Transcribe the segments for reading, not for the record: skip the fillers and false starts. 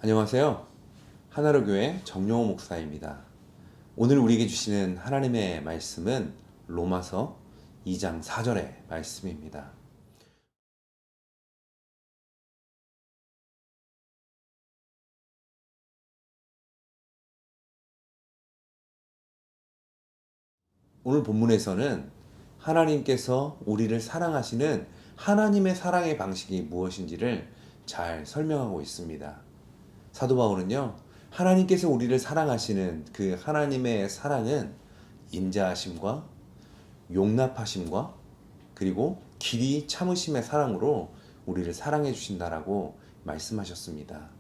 안녕하세요. 하나로 교회 정용호 목사입니다. 오늘 우리에게 주시는 하나님의 말씀은 로마서 2장 4절의 말씀입니다. 오늘 본문에서는 하나님께서 우리를 사랑하시는 하나님의 사랑의 방식이 무엇인지를 잘 설명하고 있습니다. 사도 바울은요, 하나님께서 우리를 사랑하시는 그 하나님의 사랑은 인자하심과 용납하심과 그리고 길이 참으심의 사랑으로 우리를 사랑해 주신다라고 말씀하셨습니다.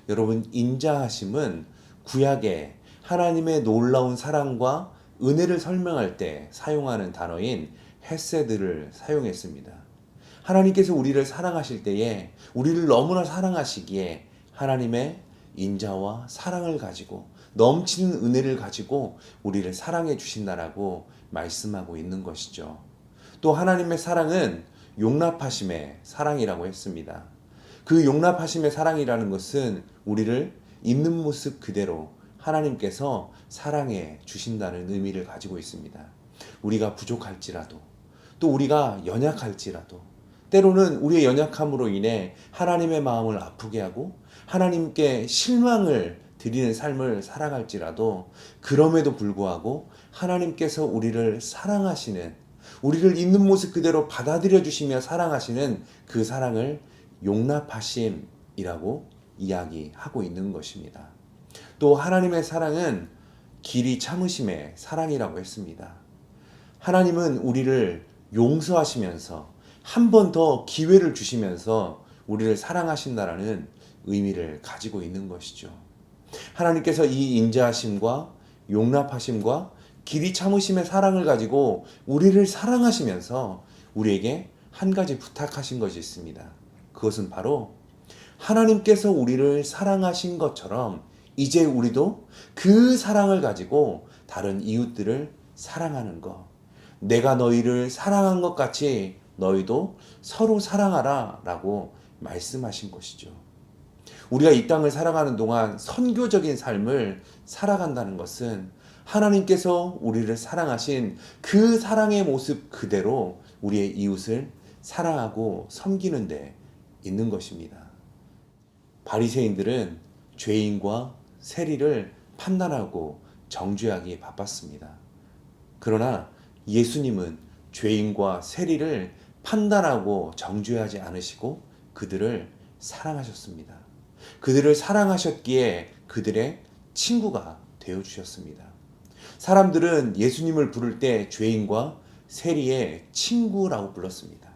여러분, 인자하심은 구약에 하나님의 놀라운 사랑과 은혜를 설명할 때 사용하는 단어인 헤세드를 사용했습니다. 하나님께서 우리를 사랑하실 때에 우리를 너무나 사랑하시기에 하나님의 인자와 사랑을 가지고 넘치는 은혜를 가지고 우리를 사랑해 주신다라고 말씀하고 있는 것이죠. 또 하나님의 사랑은 용납하심의 사랑이라고 했습니다. 그 용납하심의 사랑이라는 것은 우리를 있는 모습 그대로 하나님께서 사랑해 주신다는 의미를 가지고 있습니다. 우리가 부족할지라도 또 우리가 연약할지라도 때로는 우리의 연약함으로 인해 하나님의 마음을 아프게 하고 하나님께 실망을 드리는 삶을 살아갈지라도 그럼에도 불구하고 하나님께서 우리를 사랑하시는, 우리를 있는 모습 그대로 받아들여 주시며 사랑하시는 그 사랑을 용납하심이라고 이야기하고 있는 것입니다. 또 하나님의 사랑은 길이 참으심의 사랑이라고 했습니다. 하나님은 우리를 용서하시면서 한 번 더 기회를 주시면서 우리를 사랑하신다라는 의미를 가지고 있는 것이죠. 하나님께서 이 인자하심과 용납하심과 길이 참으심의 사랑을 가지고 우리를 사랑하시면서 우리에게 한 가지 부탁하신 것이 있습니다. 그것은 바로 하나님께서 우리를 사랑하신 것처럼 이제 우리도 그 사랑을 가지고 다른 이웃들을 사랑하는 것. 내가 너희를 사랑한 것 같이 너희도 서로 사랑하라 라고 말씀하신 것이죠. 우리가 이 땅을 살아가는 동안 선교적인 삶을 살아간다는 것은 하나님께서 우리를 사랑하신 그 사랑의 모습 그대로 우리의 이웃을 사랑하고 섬기는 데 있는 것입니다. 바리새인들은 죄인과 세리를 판단하고 정죄하기에 바빴습니다. 그러나 예수님은 죄인과 세리를 판단하고 정죄하지 않으시고 그들을 사랑하셨습니다. 그들을 사랑하셨기에 그들의 친구가 되어주셨습니다. 사람들은 예수님을 부를 때 죄인과 세리의 친구라고 불렀습니다.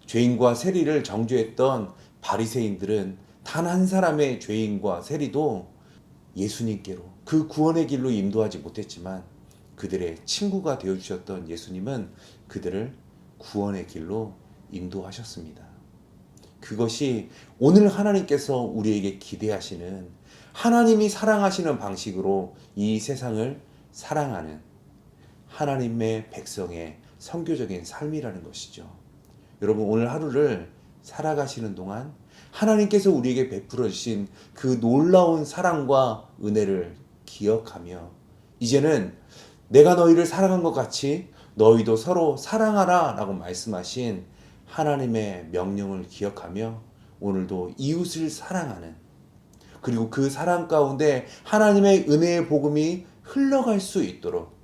죄인과 세리를 정죄했던 바리새인들은 단 한 사람의 죄인과 세리도 예수님께로 그 구원의 길로 인도하지 못했지만 그들의 친구가 되어주셨던 예수님은 그들을 구원의 길로 인도하셨습니다. 그것이 오늘 하나님께서 우리에게 기대하시는 하나님이 사랑하시는 방식으로 이 세상을 사랑하는 하나님의 백성의 선교적인 삶이라는 것이죠. 여러분, 오늘 하루를 살아가시는 동안 하나님께서 우리에게 베풀어 주신 그 놀라운 사랑과 은혜를 기억하며 이제는 내가 너희를 사랑한 것 같이 너희도 서로 사랑하라 라고 말씀하신 하나님의 명령을 기억하며 오늘도 이웃을 사랑하는, 그리고 그 사랑 가운데 하나님의 은혜의 복음이 흘러갈 수 있도록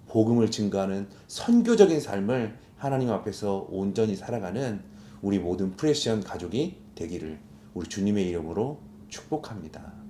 복음을 증거하는 선교적인 삶을 하나님 앞에서 온전히 살아가는 우리 모든 프레시언 가족이 되기를 우리 주님의 이름으로 축복합니다.